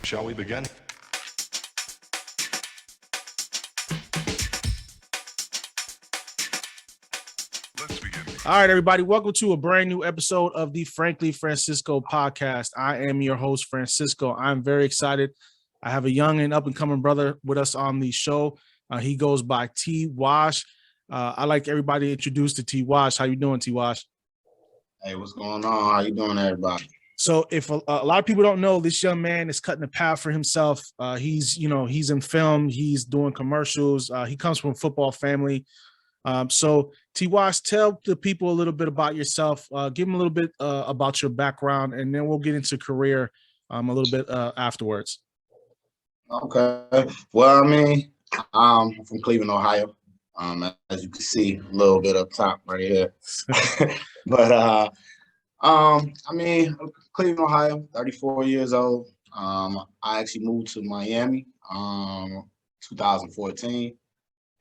Shall we begin? Let's begin. All right, everybody. Welcome to a brand new episode of the Frankly Francisco podcast. I am your host, Francisco. I'm very excited. I have a young and up-and-coming brother with us on the show. He goes by Twash. I'd like everybody to introduce to Twash. How you doing, Twash? Hey, what's going on? How you doing, everybody? So if a lot of people don't know, this young man is cutting a path for himself. He's in film. He's doing commercials. He comes from a football family. So Twash, tell the people a little bit about yourself. Give them a little bit about your background, and then we'll get into career a little bit afterwards. Okay. Well, I'm from Cleveland, Ohio. As you can see, a little bit up top right here. But Cleveland, Ohio, 34 years old. I actually moved to Miami 2014.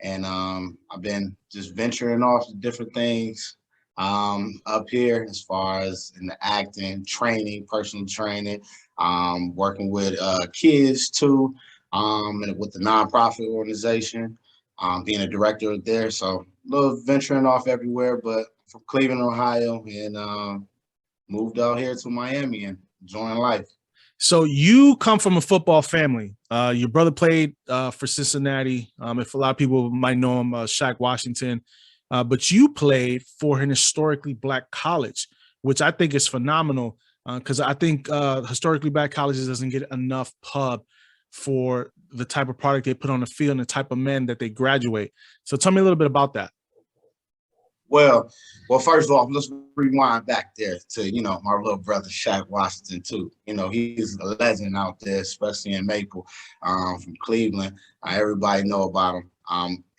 And I've been just venturing off to different things up here as far as in the acting, training, personal training, working with kids too, and with the nonprofit organization, being a director there. So a little venturing off everywhere, but from Cleveland, Ohio, and moved out here to Miami and enjoying life. So you come from a football family. Your brother played for Cincinnati. If a lot of people might know him, Shaq Washington, but you played for an historically Black college, which I think is phenomenal because I think historically Black colleges doesn't get enough pub for the type of product they put on the field and the type of men that they graduate. So tell me a little bit about that. Well, first off, let's rewind back there to, my little brother, Shaq Washington, too. He's a legend out there, especially in Maple, from Cleveland. Everybody know about him,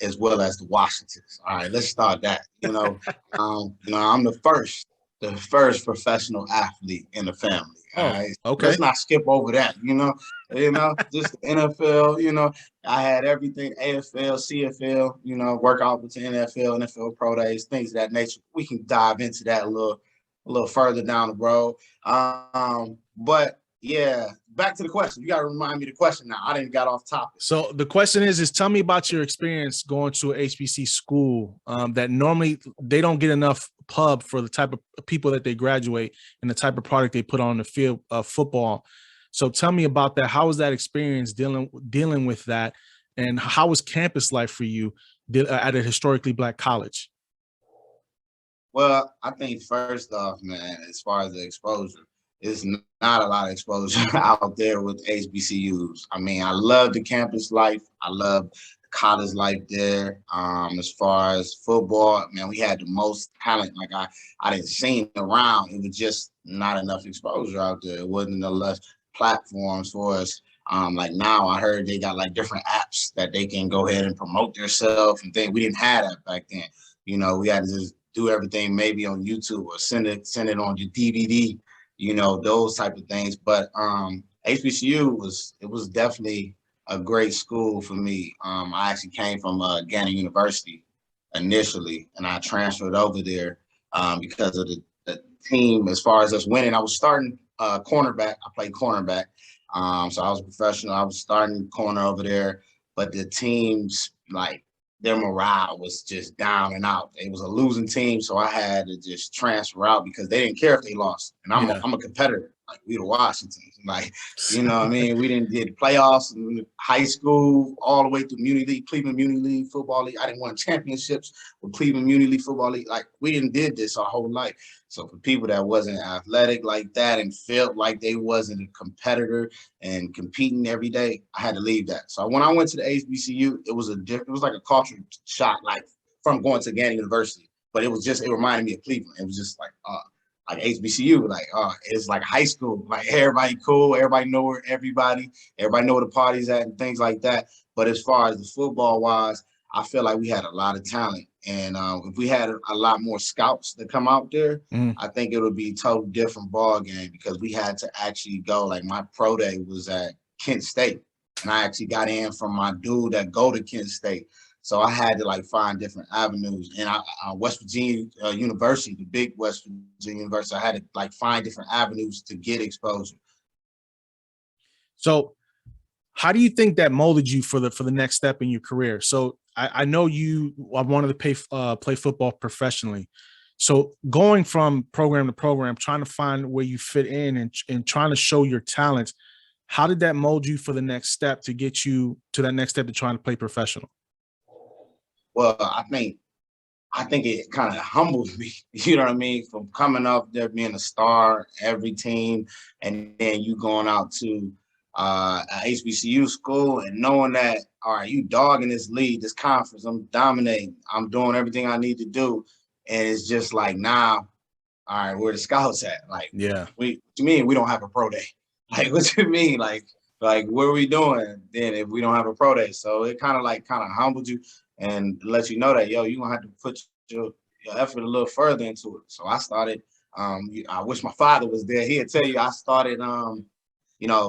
as well as the Washingtons. All right, let's start that. I'm the first professional athlete in the family. All right. Okay. Let's not skip over that, just the NFL, I had everything, AFL, CFL, work out with the NFL pro days, things of that nature. We can dive into that a little further down the road. But yeah, back to the question. You got to remind me the question now. I didn't got off topic. So the question is tell me about your experience going to a HBC school that normally they don't get enough pub for the type of people that they graduate and the type of product they put on the field of football. So tell me about that. How was that experience dealing with that? And how was campus life for you at a historically Black college? Well, I think first off, man, as far as the exposure, it's not a lot of exposure out there with HBCUs. I love the campus life. I love the college life there. As far as football, man, we had the most talent. Like I didn't see it around. It was just not enough exposure out there. It wasn't enough platforms for us. Like now I heard they got like different apps that they can go ahead and promote themselves and things. We didn't have that back then. We had to just do everything maybe on YouTube or send it on your DVD, those type of things. But HBCU was definitely a great school for me. I actually came from Gannett University initially, and I transferred over there because of the team. As far as us winning, I was starting cornerback. I played cornerback. So I was a professional. I was starting corner over there, but the teams, like, their morale was just down and out. It was a losing team, so I had to just transfer out because they didn't care if they lost. And I'm a competitor. Like, we the Washingtons. Like, we didn't get playoffs in high school all the way through Muni League, Cleveland Muni League Football League. I didn't win championships with Cleveland Muni League Football League. Like, we didn't did this our whole life. So for people that wasn't athletic like that and felt like they wasn't a competitor and competing every day, I had to leave that. So when I went to the HBCU, it was like a culture shock, like from going to Gannett University. But it reminded me of Cleveland. It was just like HBCU, it's like high school, like everybody cool, everybody know where everybody know where the party's at and things like that. But as far as the football wise, I feel like we had a lot of talent. And if we had a lot more scouts that come out there, I think it would be a totally different ball game because we had to actually go. Like, my pro day was at Kent State, and I actually got in from my dude that go to Kent State. So I had to find different avenues. And West Virginia University, the big West Virginia University, I had to find different avenues to get exposure. So how do you think that molded you for the next step in your career? So I know you wanted to play football professionally. So going from program to program, trying to find where you fit in and trying to show your talents, how did that mold you for the next step to get you to that next step to trying to play professional? Well, I think it kind of humbled me, you know what I mean, from coming up there being a star every team, and then you going out to a HBCU school and knowing that, all right, you dogging this league, this conference, I'm dominating, I'm doing everything I need to do, and it's just like now, all right, where the scouts at? Like, Yeah. what you mean we don't have a pro day? Like, what you mean? Like what are we doing then if we don't have a pro day? So it kind of humbled you and let you know that, yo, you're gonna have to put your effort a little further into it. So I started, I wish my father was there. He'd tell you I started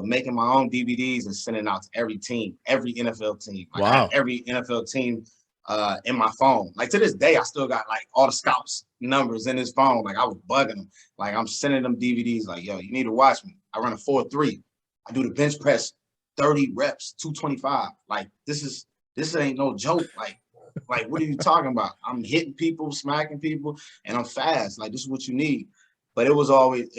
making my own DVDs and sending out to every team, every NFL team. Like I have Wow. every NFL team in my phone. Like to this day, I still got like all the scouts numbers in his phone. Like I was bugging them. Like I'm sending them DVDs. Like, yo, you need to watch me. I run a 4.3. I do the bench press, 30 reps, 225. Like this ain't no joke. Like what are you talking about? I'm hitting people, smacking people, and I'm fast. Like this is what you need. But it was always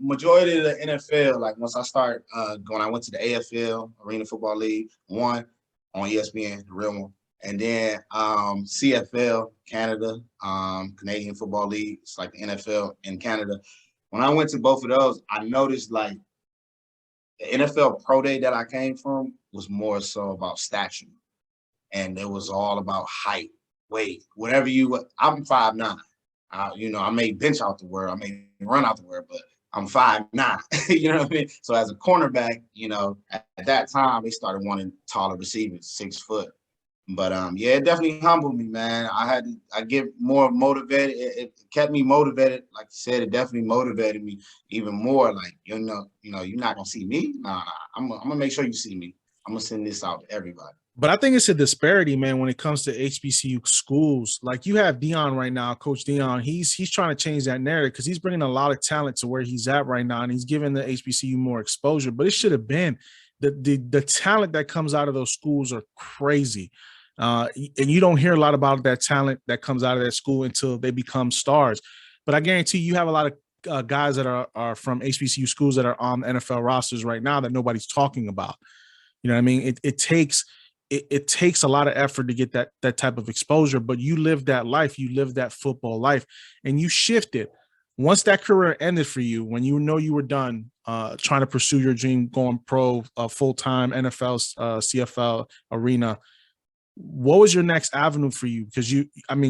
majority of the NFL. Like once I started when I went to the AFL, Arena Football League, one on ESPN, the real one. And then CFL, Canada, Canadian Football League. It's like the NFL in Canada. When I went to both of those, I noticed like the NFL Pro Day that I came from was more so about stature. And it was all about height, weight, whatever I'm 5'9". I may bench out the word, I may run out the word, but I'm 5'9". You know what I mean? So as a cornerback, at that time, they started wanting taller receivers, 6 foot. But yeah, it definitely humbled me, man. I get more motivated. It kept me motivated. Like you said, it definitely motivated me even more. Like, you're not gonna see me. Nah. I'm gonna make sure you see me. I'm gonna send this out to everybody. But I think it's a disparity, man, when it comes to HBCU schools. Like you have Dion right now, Coach Dion. He's trying to change that narrative because he's bringing a lot of talent to where he's at right now, and he's giving the HBCU more exposure. But it should have been the talent that comes out of those schools are crazy. And you don't hear a lot about that talent that comes out of that school until they become stars. But I guarantee you have a lot of guys that are from HBCU schools that are on NFL rosters right now that nobody's talking about. You know what I mean? It takes a lot of effort to get that type of exposure, but you live that life, you live that football life, and you shifted. Once that career ended for you, when you know you were done trying to pursue your dream, going pro, full-time NFL, CFL arena, what was your next avenue for you? Because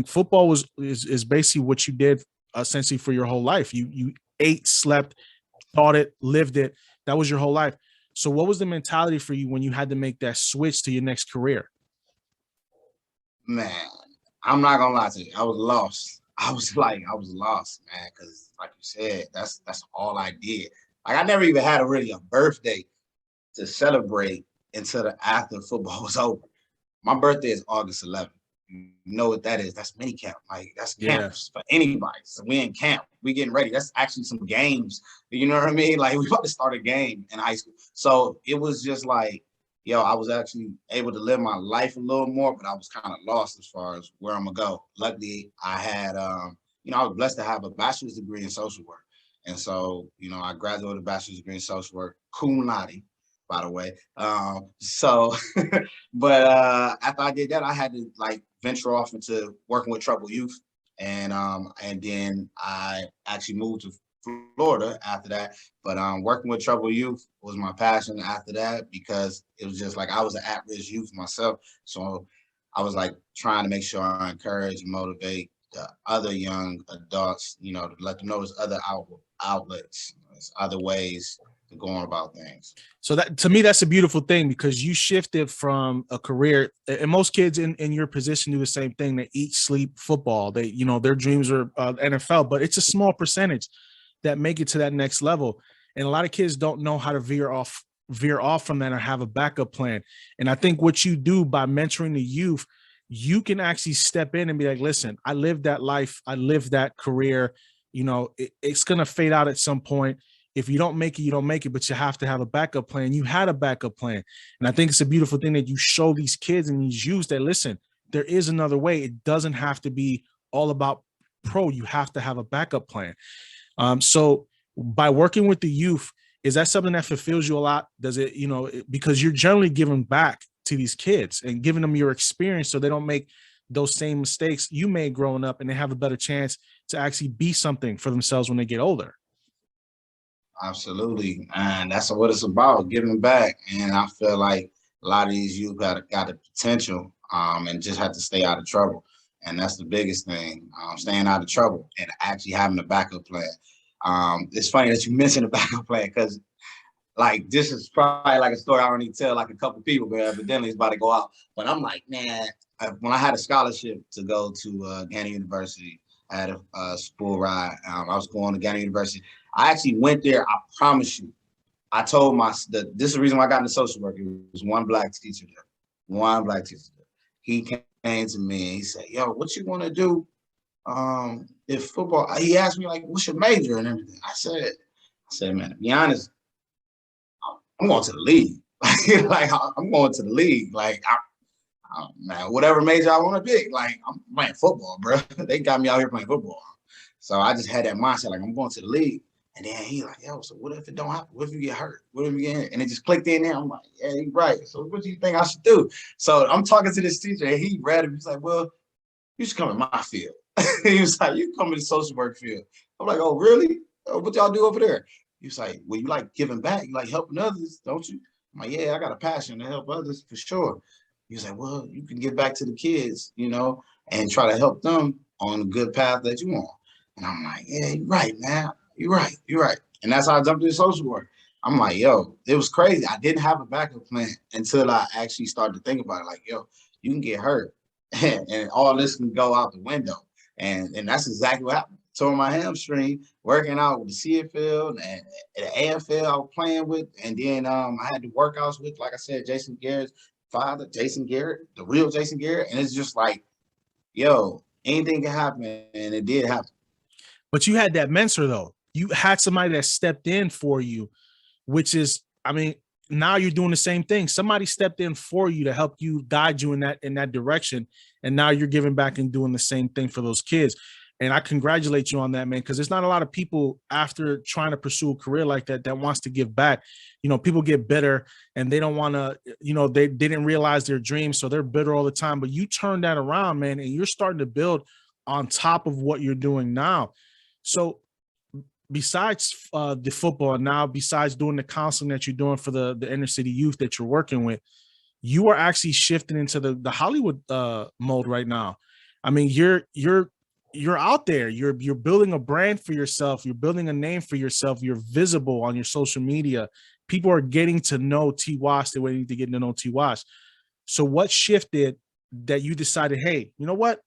football is basically what you did essentially for your whole life. You ate, slept, thought it, lived it. That was your whole life. So what was the mentality for you when you had to make that switch to your next career? Man, I'm not gonna lie to you. I was lost. I was lost, man, because like you said, that's all I did. Like I never even had a birthday to celebrate until after football was over. My birthday is August 11th. You know what that is? That's mini camp. Like that's camps for anybody. So we in camp. We getting ready. That's actually some games. You know what I mean? Like we about to start a game in high school. So it was just like, yo, I was actually able to live my life a little more, but I was kind of lost as far as where I'm gonna go. Luckily, I had I was blessed to have a bachelor's degree in social work. And so, I graduated with a bachelor's degree in social work, cum laude, by the way. But after I did that, I had to like venture off into working with troubled youth, and then I actually moved to Florida after that. But working with troubled youth was my passion after that because it was just like I was an at-risk youth myself, so I was like trying to make sure I encourage and motivate the other young adults, to let them know there's other outlets, there's other ways going about things. So that to me, that's a beautiful thing because you shifted from a career, and most kids in your position do the same thing. They eat, sleep football. They, their dreams are NFL, but it's a small percentage that make it to that next level. And a lot of kids don't know how to veer off from that or have a backup plan. And I think what you do by mentoring the youth, you can actually step in and be like, listen, I lived that life. I lived that career. It's going to fade out at some point. if you don't make it, you don't make it, but you have to have a backup plan. You had a backup plan. And I think it's a beautiful thing that you show these kids and these youths that, listen, there is another way. It doesn't have to be all about pro. You have to have a backup plan. So by working with the youth, is that something that fulfills you a lot? Does it, because you're generally giving back to these kids and giving them your experience so they don't make those same mistakes you made growing up, and they have a better chance to actually be something for themselves when they get older. Absolutely. And that's what it's about, giving back. And I feel like a lot of these youth got the potential and just have to stay out of trouble. And that's the biggest thing, staying out of trouble and actually having a backup plan. It's funny that you mentioned a backup plan, because like this is probably like a story I don't need to tell like a couple people, but evidently it's about to go out. But I'm like, man, when I had a scholarship to go to Ghana University, I had a school ride. I was going to Ghana University. I actually went there. I promise you. I told this is the reason why I got into social work. It was one black teacher there. One black teacher there. He came to me and he said, yo, what you want to do if football? He asked me, like, what's your major and everything. I said, man, to be honest, I'm going to the league. Like, I'm going to the league. Like, man, whatever major I want to pick, like, I'm playing football, bro. They got me out here playing football. So I just had that mindset, like, I'm going to the league. And then he like, yo, so what if it don't happen? What if you get hurt? What if you get hurt? And it just clicked in there. I'm like, yeah, you're right. So what do you think I should do? So I'm talking to this teacher, and he read it. He's like, well, you should come in my field. He was like, you come in the social work field. I'm like, oh, really? Oh, what y'all do over there? He was like, well, you like giving back. You like helping others, don't you? I'm like, yeah, I got a passion to help others for sure. He was like, well, you can give back to the kids, and try to help them on a good path that you want. And I'm like, yeah, you're right, man. You're right. And that's how I jumped into social work. I'm like, yo, it was crazy. I didn't have a backup plan until I actually started to think about it. Like, yo, you can get hurt and all this can go out the window. And that's exactly what happened. Tore my hamstring working out with the CFL and the AFL I was playing with. And then I had the workouts with, like I said, Jason Garrett's father, Jason Garrett, the real Jason Garrett. And it's just like, yo, anything can happen. And it did happen. But you had that mentor, though. You had somebody that stepped in for you, which is, I mean, now you're doing the same thing. Somebody stepped in for you to help you, guide you in that direction. And now you're giving back and doing the same thing for those kids. And I congratulate you on that, man, because there's not a lot of people after trying to pursue a career like that wants to give back. People get bitter and they don't want to, they didn't realize their dreams. So they're bitter all the time. But you turn that around, man, and you're starting to build on top of what you're doing now. So besides the football now, besides doing the counseling that you're doing for the inner city youth that you're working with, you are actually shifting into the Hollywood mode right now. I mean, you're out there. You're building a brand for yourself. You're building a name for yourself. You're visible on your social media. People are getting to know Twash the way they need to get to know Twash. So what shifted that you decided, hey, you know what?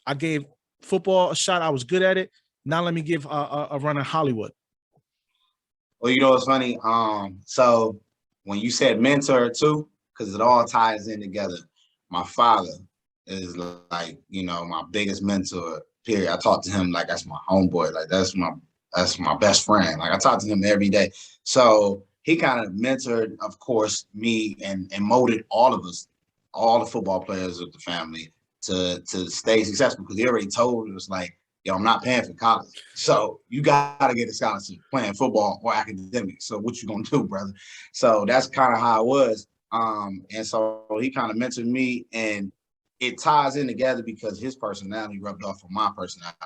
I gave football a shot. I was good at it. Now let me give a run at Hollywood. Well, what's funny? So when you said mentor too, because it all ties in together. My father is like, my biggest mentor, period. I talk to him like that's my homeboy. Like that's my best friend. Like I talk to him every day. So he kind of mentored, of course, me and molded all of us, all the football players of the family to stay successful, because he already told us, like, yo, I'm not paying for college. So you got to get a scholarship playing football or academics. So what you going to do, brother? So that's kind of how it was. And so he kind of mentored me, and it ties in together because his personality rubbed off on my personality,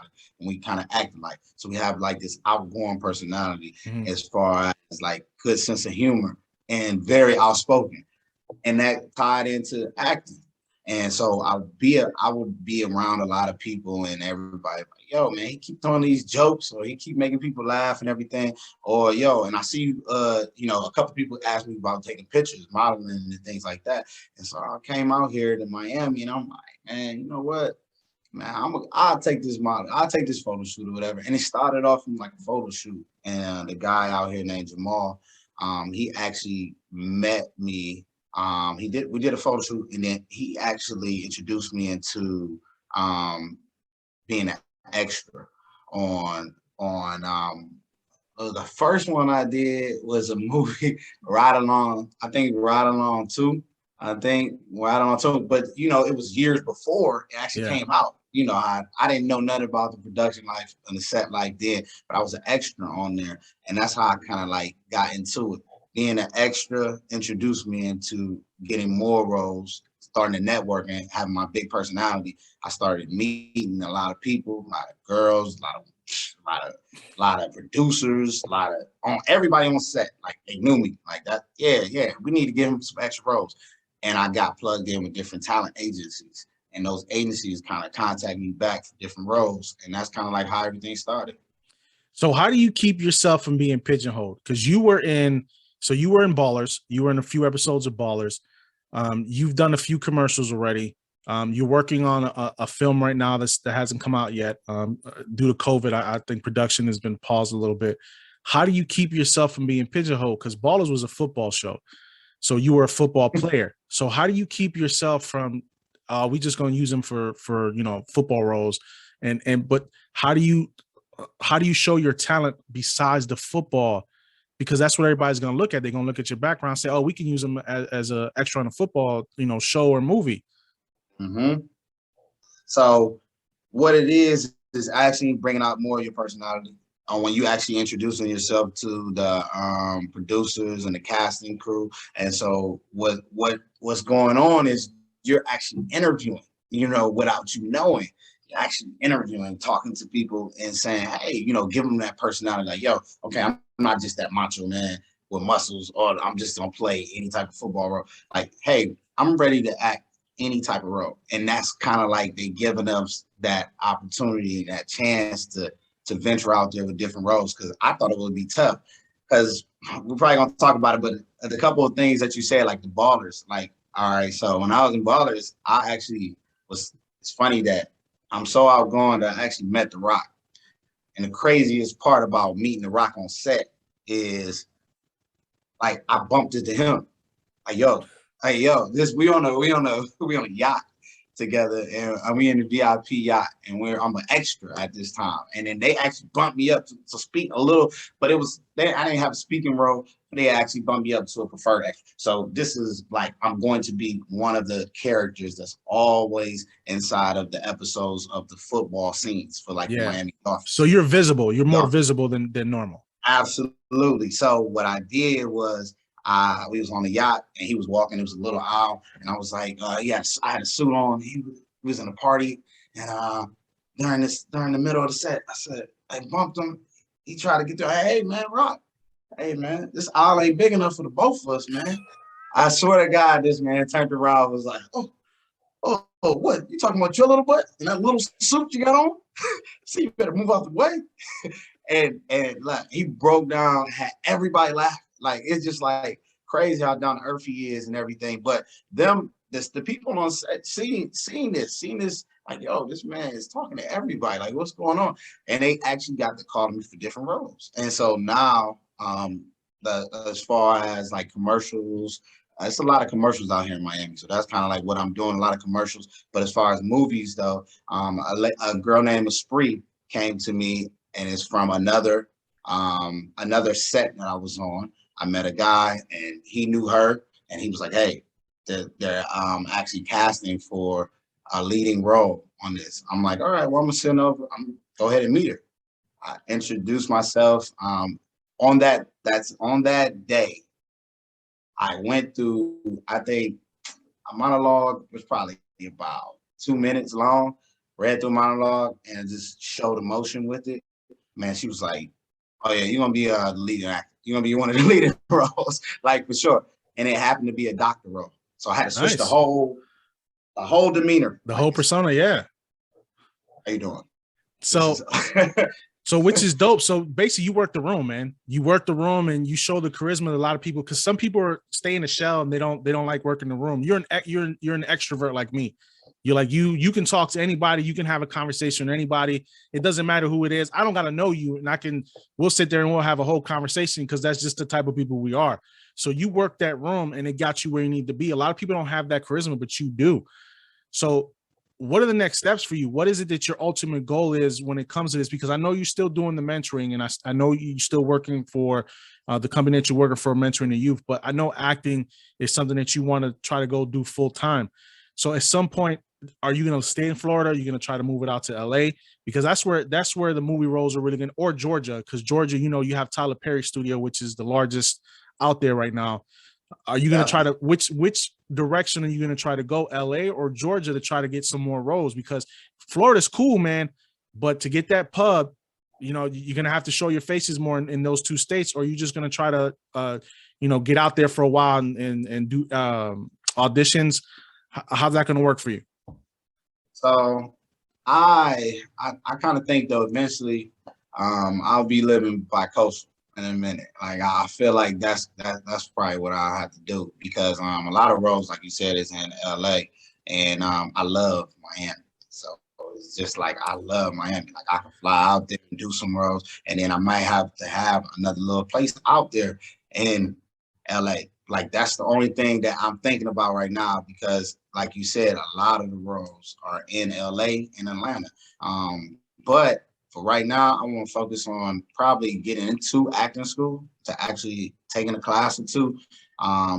and we kind of acted like. So we have like this outgoing personality as far as like good sense of humor and very outspoken. And that tied into acting. And so I would be around a lot of people and everybody like, yo, man, he keep throwing these jokes, or he keep making people laugh and everything. Or, yo, and I see, a couple people ask me about taking pictures, modeling and things like that. And so I came out here to Miami, and I'm like, man, you know what? Man, I'll take this model. I'll take this photo shoot or whatever. And it started off from like a photo shoot. And the guy out here named Jamal, he actually met me. We did a photo shoot, and then he actually introduced me into being an extra on The first one I did was a movie, Ride Along. I think Ride Along 2. I think Ride Along 2. But, it was years before it actually Yeah. came out. I didn't know nothing about the production life and the set like that, but I was an extra on there. And that's how I kind of like got into it. Being an extra introduced me into getting more roles, starting to network and having my big personality. I started meeting a lot of people, a lot of girls, a lot of producers, everybody on set. Like they knew me like that. Yeah. We need to give him some extra roles. And I got plugged in with different talent agencies. And those agencies kind of contact me back for different roles. And that's kind of like how everything started. So how do you keep yourself from being pigeonholed? Because you were in Ballers. You were in a few episodes of Ballers. You've done a few commercials already. You're working on a film right now that hasn't come out yet. Due to COVID, I think production has been paused a little bit. How do you keep yourself from being pigeonholed? Because Ballers was a football show. So you were a football player. So how do you keep yourself from, we just going to use them for football roles? But how do you show your talent besides the football? Because that's what everybody's going to look at. They're going to look at your background and say, oh, we can use them as an extra on a football, show or movie. Mm-hmm. So what it is actually bringing out more of your personality. When you actually introducing yourself to the producers and the casting crew. And so what's going on is you're actually interviewing, without you knowing. You're actually interviewing, talking to people and saying, hey, give them that personality. Like, yo, okay, I'm not just that macho man with muscles, or I'm just gonna play any type of football role. Like, hey, I'm ready to act any type of role. And that's kind of like they giving us that opportunity, that chance to venture out there with different roles. Cause I thought it would be tough, because we're probably gonna talk about it, but the couple of things that you said, like the Ballers, like, all right, so when I was in Ballers, it's funny that I'm so outgoing that I actually met The Rock. And the craziest part about meeting The Rock on set is like I bumped into him. Like, yo, this we on a yacht together, and we in the VIP yacht, and I'm an extra at this time. And then they actually bumped me up to speak a little, but I didn't have a speaking role. They actually bumped me up to a preferred extra. So this is like I'm going to be one of the characters that's always inside of the episodes of the football scenes for like the Miami Dolphins. So you're visible. You're more visible than normal. Absolutely. So what I did was, we was on the yacht and he was walking. It was a little aisle, and I was like, I had a suit on. He was in a party, and during the middle of the set, I bumped him. He tried to get there. Hey man, Rock. Hey man, this aisle ain't big enough for the both of us, man. I swear to God, this man turned around and was like, oh, what? You talking about your little butt and that little suit you got on? See, you better move out the way. and like he broke down, had everybody laughing. Like, it's just like crazy how down to earth he is and everything. But the people on set seeing this, like, yo, this man is talking to everybody. Like, what's going on? And they actually got to call me for different roles. And so now, as far as like commercials, it's a lot of commercials out here in Miami. So that's kind of like what I'm doing, a lot of commercials. But as far as movies, though, a girl named Esprit came to me, and it's from another set that I was on. I met a guy and he knew her, and he was like, hey, they're actually casting for a leading role on this. I'm like, all right, well, I'm gonna send over, go ahead and meet her. I introduced myself. On that day, I went through, I think a monologue was probably about 2 minutes long, read through monologue and just showed emotion with it. Man, she was like, oh yeah, you're gonna be a leading actor. You're gonna be one of the leading roles, like for sure. And it happened to be a doctor role. So I had to switch the whole demeanor. The whole persona, yeah. How you doing? So which is dope. So basically you work the room, man. You work the room and you show the charisma to a lot of people, because some people stay in the shell and they don't like working the room. You're an extrovert like me. You're like, you can talk to anybody, you can have a conversation with anybody. It doesn't matter who it is. I don't got to know you, and we'll sit there and we'll have a whole conversation, because that's just the type of people we are. So you work that room and it got you where you need to be. A lot of people don't have that charisma, but you do. So what are the next steps for you? What is it that your ultimate goal is when it comes to this? Because I know you're still doing the mentoring, and I know you're still working for the company that you're working for, mentoring the youth, but I know acting is something that you want to try to go do full time. So at some point, are you going to stay in Florida? Are you going to try to move it out to LA? Because that's where the movie roles are really going, or Georgia, because Georgia, you know, you have Tyler Perry Studio, which is the largest out there right now. Are you going to try to, which direction are you going to try to go, LA or Georgia, to try to get some more roles? Because Florida's cool, man, but to get that pub, you know, you're going to have to show your faces more in those two states, or are you just going to try to, you know, get out there for a while and do auditions? How's that going to work for you? So I kind of think though eventually I'll be living bi-coastal in a minute. Like I feel like that's probably what I have to do, because a lot of roles, like you said, is in LA, and I love Miami. So it's just like I love Miami. Like I can fly out there and do some roles, and then I might have to have another little place out there in LA. Like that's the only thing that I'm thinking about right now, because like you said, a lot of the roles are in LA and Atlanta. But for right now, I want to focus on probably getting into acting school, to actually taking a class or two.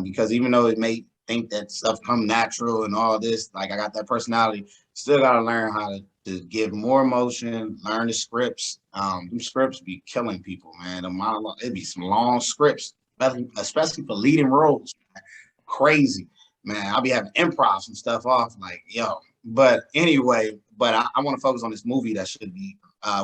Because even though it may think that stuff come natural and all this, like I got that personality, still got to learn how to give more emotion, learn the scripts. Them scripts be killing people, man. The monologue, it'd be some long scripts, especially for leading roles. Crazy, man. I'll be having improv some stuff off, like, yo. But anyway, I want to focus on this movie that should be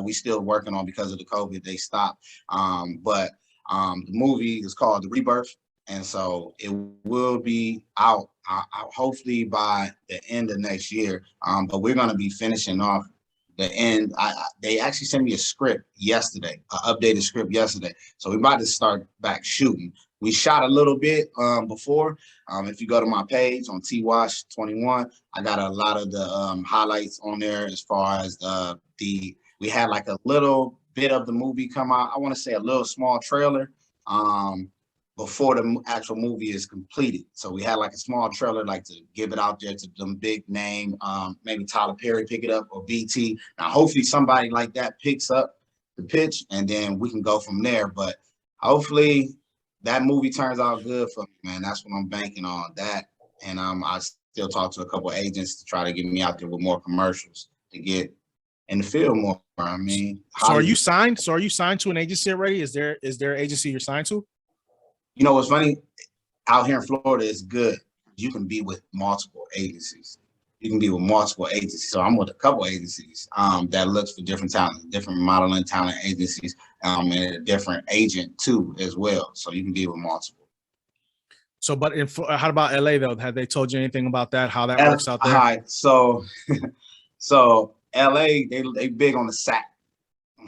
we still working on, because of the COVID, they stopped. But the movie is called The Rebirth, and so it will be out hopefully by the end of next year. But we're going to be finishing off the end. They actually sent me a script yesterday, an updated script yesterday. So we're about to start back shooting. We shot a little bit before. If you go to my page on Twash 21, I got a lot of the highlights on there, as far as we had like a little bit of the movie come out. I want to say a little small trailer before the actual movie is completed. So we had like a small trailer, like to give it out there to them big name, maybe Tyler Perry pick it up, or BT. Now, hopefully somebody like that picks up the pitch, and then we can go from there. But hopefully that movie turns out good for me, man. That's what I'm banking on, that. And I still talk to a couple of agents to try to get me out there with more commercials to get in the field more. I mean, so are you signed? So are you signed to an agency already? Is there an agency you're signed to? You know what's funny? Out here in Florida, it's good. You can be with multiple agencies. So I'm with a couple agencies that looks for different talent, different modeling talent agencies, and a different agent too as well. So you can be with multiple. So, but how about LA though? Have they told you anything about that? How that works out there? All right. So LA, they big on the SAG,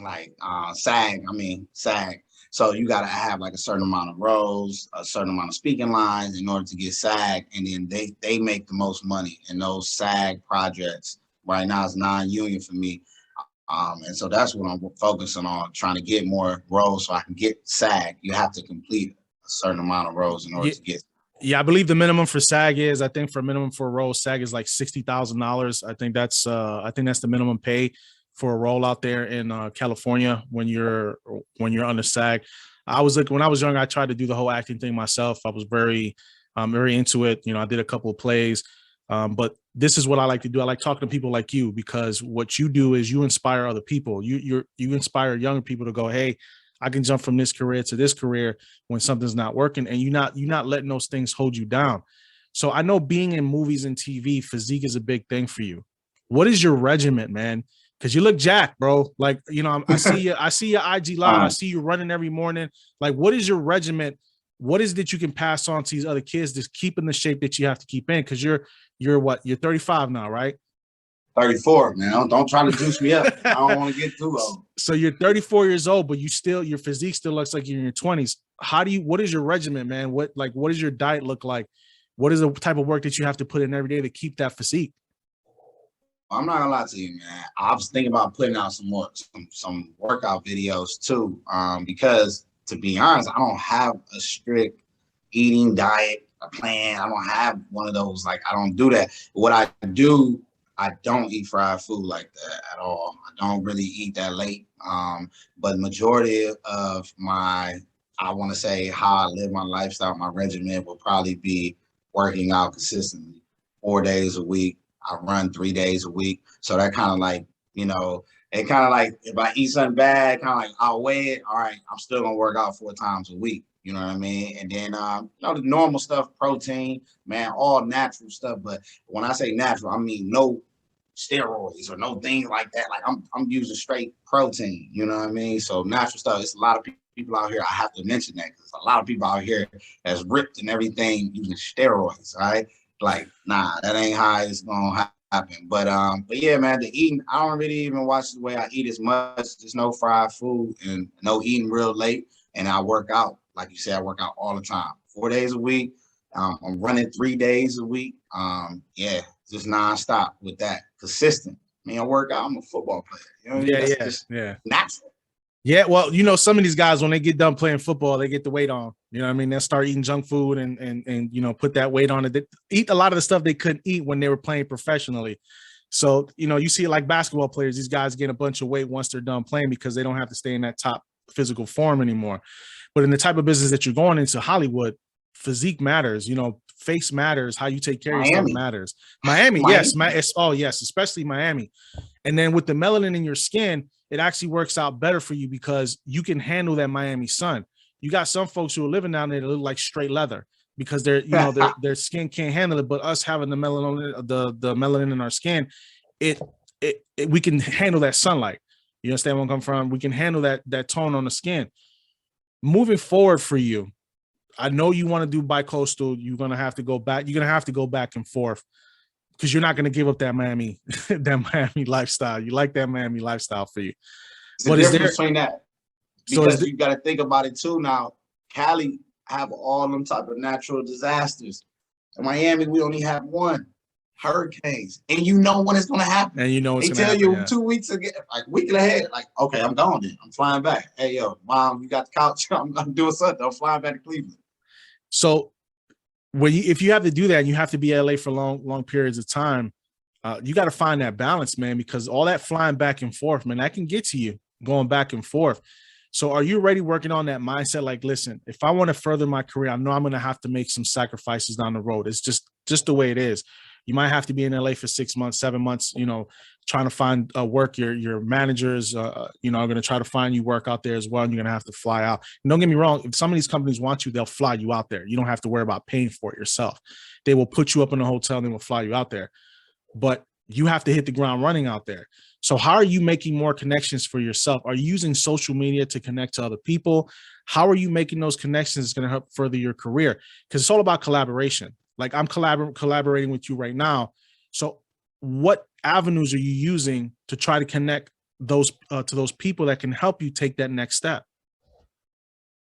like SAG. So you got to have like a certain amount of roles, a certain amount of speaking lines in order to get SAG. And then they make the most money in those SAG projects. Right now it's non-union for me. And so that's what I'm focusing on, trying to get more roles so I can get SAG. You have to complete a certain amount of roles in order to get. Yeah, I believe the minimum for SAG is, I think for minimum for a role, SAG is like $60,000. I think that's the minimum pay for a role out there in California when you're under SAG. When I was younger, I tried to do the whole acting thing myself. I was very into it. You know, I did a couple of plays, but this is what I like to do. I like talking to people like you, because what you do is you inspire other people. You inspire younger people to go, hey, I can jump from this career to this career when something's not working, and you're not letting those things hold you down. So I know being in movies and TV, physique is a big thing for you. What is your regimen, man? Because you look jacked, bro. Like, you know, I see your IG live. I see you running every morning. Like, what is your regimen? What is it that you can pass on to these other kids to keep in the shape that you have to keep in? Because you're what? You're 35 now, right? 34, man. Don't try to juice me up. I don't want to get too old. So you're 34 years old, but your physique still looks like you're in your 20s. What is your regimen, man? What does your diet look like? What is the type of work that you have to put in every day to keep that physique? I'm not gonna lie to you, man. I was thinking about putting out some workout videos too, because to be honest, I don't have a strict eating diet, a plan. I don't have one of those. Like, I don't do that. What I do I don't eat fried food like that at all. I don't really eat that late. But majority of I want to say how I live my lifestyle, my regimen will probably be working out consistently 4 days a week. I run 3 days a week. So that kind of like, it kind of like if I eat something bad, kind of like I'll weigh it. All right, I'm still gonna work out 4 times a week. You know what I mean? And then the normal stuff, protein, man, all natural stuff. But when I say natural, I mean no steroids or no things like that. Like I'm using straight protein. You know what I mean? So natural stuff. It's a lot of people out here. I have to mention that because a lot of people out here that's ripped and everything using steroids. Right? Like, nah, that ain't how it's gonna happen. But yeah, man, the eating, I don't really even watch the way I eat as much. There's no fried food and no eating real late. And I work out, like you said, I work out all the time, 4 days a week. I'm running 3 days a week. Yeah, just nonstop with that, consistent. I mean, I work out. I'm a football player. You know what I mean? That's just natural. Yeah, well, some of these guys, when they get done playing football, they get the weight on. You know what I mean? They start eating junk food and put that weight on it. They eat a lot of the stuff they couldn't eat when they were playing professionally. So, you see it like basketball players. These guys get a bunch of weight once they're done playing because they don't have to stay in that top physical form anymore. But in the type of business that you're going into, Hollywood, physique matters. Face matters. How you take care of yourself matters. Miami. Yes, yes, especially Miami. And then with the melanin in your skin, it actually works out better for you because you can handle that Miami sun. You got some folks who are living down there that look like straight leather because their skin can't handle it. But us having the melanin in our skin, we can handle that sunlight. You understand where I'm coming from? We can handle that tone on the skin. Moving forward for you, I know you want to do bi-coastal. You're gonna have to go back. You're gonna have to go back and forth because you're not gonna give up that Miami lifestyle. You like that Miami lifestyle for you. But is there between that? Because you got to think about it too. Now, Cali have all them type of natural disasters. In Miami, we only have one. Hurricanes, and you know when it's going to happen. And they tell you 2 weeks ago, like a week ahead, like, okay, I'm gone then. I'm flying back. Hey, yo, mom, you got the couch. I'm doing something. I'm flying back to Cleveland. So if you have to do that, and you have to be LA for long periods of time, you got to find that balance, man, because all that flying back and forth, man, that can get to you going back and forth. So are you ready working on that mindset? Like, listen, if I want to further my career, I know I'm going to have to make some sacrifices down the road. It's just the way it is. You might have to be in LA for 6 months, 7 months, trying to find work. Your managers, are going to try to find you work out there as well. And you're going to have to fly out. And don't get me wrong. If some of these companies want you, they'll fly you out there. You don't have to worry about paying for it yourself. They will put you up in a hotel and they will fly you out there. But you have to hit the ground running out there. So how are you making more connections for yourself? Are you using social media to connect to other people? How are you making those connections that's going to help further your career? Because it's all about collaboration. Like I'm collaborating with you right now. So what avenues are you using to try to connect those to those people that can help you take that next step?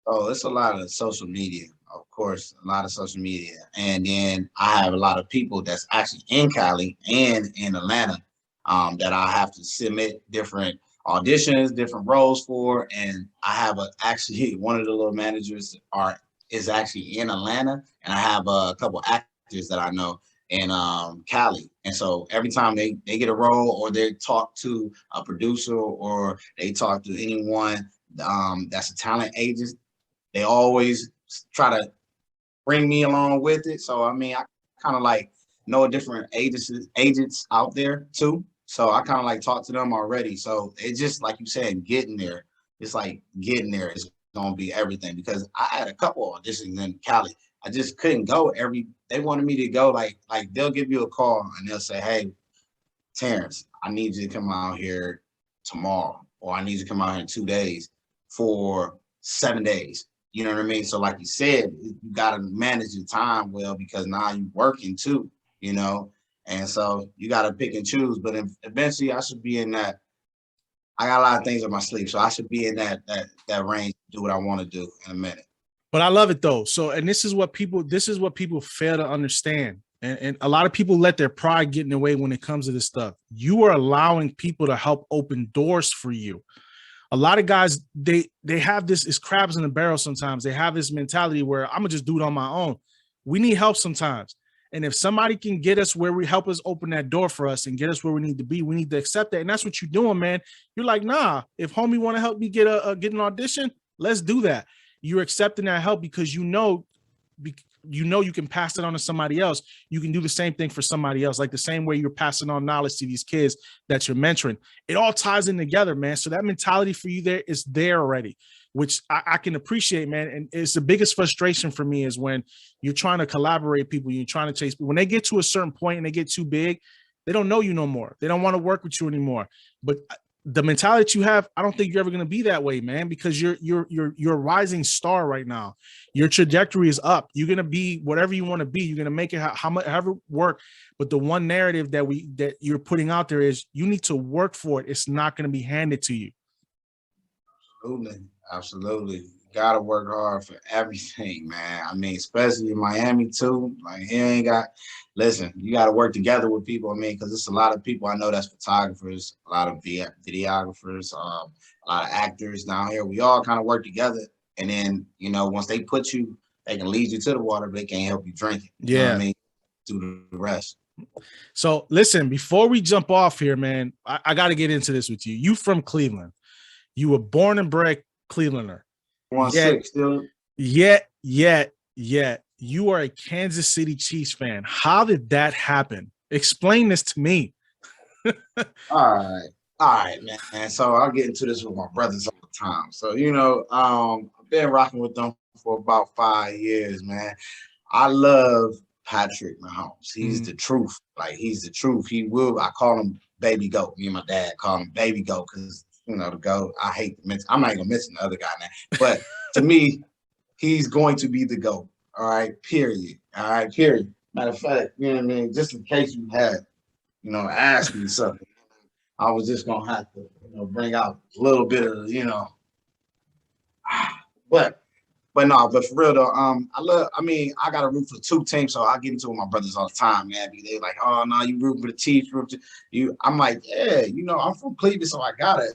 Oh, it's a lot of social media, of course, a lot of social media. And then I have a lot of people that's actually in Cali and in Atlanta that I have to submit different auditions, different roles for. And I have actually one of the little managers is actually in Atlanta, and I have a couple actors that I know in Cali. And so every time they get a role or they talk to a producer or they talk to anyone that's a talent agent, they always try to bring me along with it. So, I mean, I kind of like know different agents out there too. So I kind of like talk to them already. So it's just like you said, getting there. It's like getting there is gonna be everything because I had a couple auditions in Cali. I just couldn't go they wanted me to go like they'll give you a call and they'll say, hey, Terrence, I need you to come out here tomorrow, or I need you to come out here in 2 days for 7 days. You know what I mean? So like you said, you got to manage your time well because now you're working too, and so you got to pick and choose. But eventually I should be in that. I got a lot of things on my sleeve, so I should be in that range to do what I want to do in a minute. But I love it though. So, and this is what people fail to understand. And a lot of people let their pride get in the way when it comes to this stuff. You are allowing people to help open doors for you. A lot of guys, they have this, it's crabs in the barrel sometimes. They have this mentality where I'm gonna just do it on my own. We need help sometimes. And if somebody can get us where we help us open that door for us and get us where we need to be, we need to accept that. And that's what you're doing, man. You're like, nah, if homie want to help me get get an audition, let's do that. You're accepting that help because you know you can pass it on to somebody else. You can do the same thing for somebody else, like the same way you're passing on knowledge to these kids that you're mentoring. It all ties in together, man. So that mentality for you there is there already, which I can appreciate, man. And it's the biggest frustration for me is when you're trying to collaborate people, you're trying to chase people. When they get to a certain point and they get too big, they don't know you no more. They don't want to work with you anymore. But the mentality that you have, I don't think you're ever going to be that way, man, because you're a rising star right now. Your trajectory is up. You're going to be whatever you want to be. You're going to make it however work. But the one narrative that you're putting out there is you need to work for it. It's not going to be handed to you. Absolutely. Gotta work hard for everything, man. I mean, especially in Miami too. Like, you gotta work together with people. I mean, because it's a lot of people I know that's photographers, a lot of videographers, a lot of actors down here. We all kind of work together. And then, once they put you, they can lead you to the water, but they can't help you drink it. You know what I mean? Do the rest. So listen, before we jump off here, man, I got to get into this with you. You from Cleveland. You were born and bred Clevelander. Yet, you are a Kansas City Chiefs fan. How did that happen? Explain this to me. All right, man. So I'll get into this with my brothers all the time. So, I've been rocking with them for about 5 years, man. I love Patrick Mahomes. He's the truth. Like, he's the truth. I call him Baby Goat. Me and my dad call him Baby Goat because the GOAT. I hate to mention, I'm not gonna mention the other guy now, but to me, he's going to be the GOAT. All right, period. Matter of fact, you know what I mean? Just in case you had, asked me something, I was just gonna have to, bring out a little bit of, but for real though, I got to root for 2 teams, so I get into it with my brothers all the time, man. They're like, oh no, you root for the Chiefs, I'm like, yeah, I'm from Cleveland, so I gotta,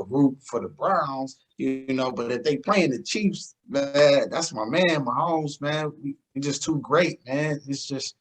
root for the Browns, but if they playing the Chiefs, man, that's my man, Mahomes, man. We're just too great, man. It's just,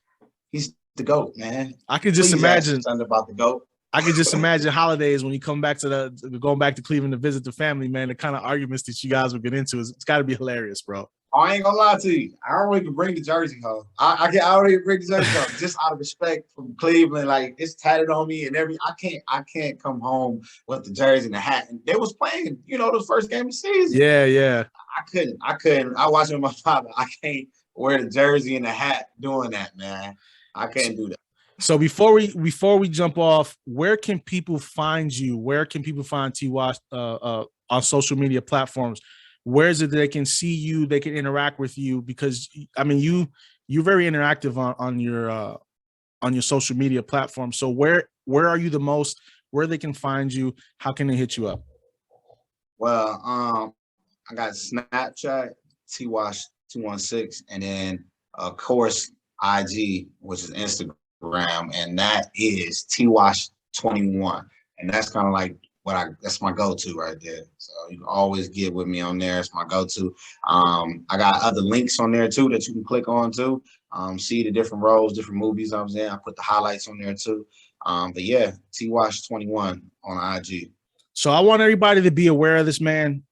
he's the GOAT, man. I could just imagine something about the GOAT. I could just imagine holidays when you come back going back to Cleveland to visit the family, man, the kind of arguments that you guys would get into. It's got to be hilarious, bro. I ain't gonna lie to you. I don't even bring the jersey home. I don't even bring the jersey home just out of respect from Cleveland. Like, it's tatted on me and I can't come home with the jersey and the hat. And they was playing, the first game of the season. Yeah. I couldn't. I watched with my father. I can't wear the jersey and the hat doing that, man. I can't do that. So before we jump off, where can people find you? Where can people find Twash on social media platforms? Where is it that they can see you, they can interact with you? Because I mean, you're very interactive on your social media platform. So where are you the most? Where they can find you? How can they hit you up? Well, I got Snapchat, Twash216, and then of course IG, which is Instagram. And that is Twash21, and that's kind of like that's my go-to right there. So you can always get with me on there. It's my go-to. I got other links on there too that you can click on too. See the different roles, different movies I was in. I put the highlights on there too. But yeah, Twash21 on IG. So I want everybody to be aware of this, man.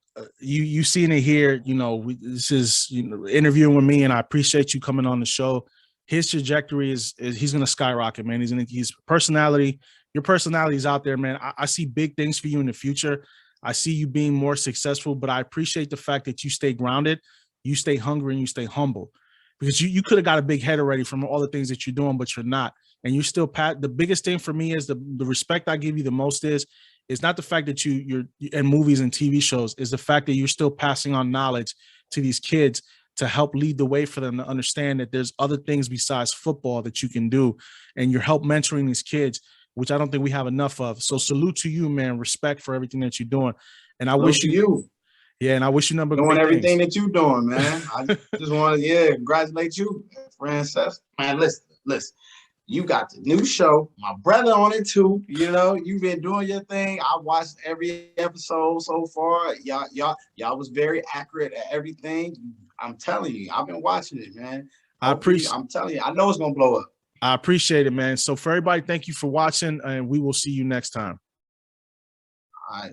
You seen it here. This is interviewing with me, and I appreciate you coming on the show. His trajectory is he's going to skyrocket, man. His personality, your personality is out there, man. I see big things for you in the future. I see you being more successful, but I appreciate the fact that you stay grounded, you stay hungry, and you stay humble, because you could have got a big head already from all the things that you're doing, but you're not. And you still the biggest thing for me is the respect I give you the most is not the fact that you're in movies and TV shows, is the fact that you're still passing on knowledge to these kids to help lead the way for them to understand that there's other things besides football that you can do. And you're help mentoring these kids, which I don't think we have enough of. So salute to you, man. Respect for everything that you're doing. And I wish you. Yeah, and I wish you number doing everything that you're doing, man. I just want to, congratulate you, Frances. Man, listen. You got the new show, my brother on it too. You've been doing your thing. I watched every episode so far. Y'all was very accurate at everything. I'm telling you, I've been watching it, man. I'm telling you, I know it's gonna blow up. I appreciate it, man. So for everybody, thank you for watching, and we will see you next time. All right.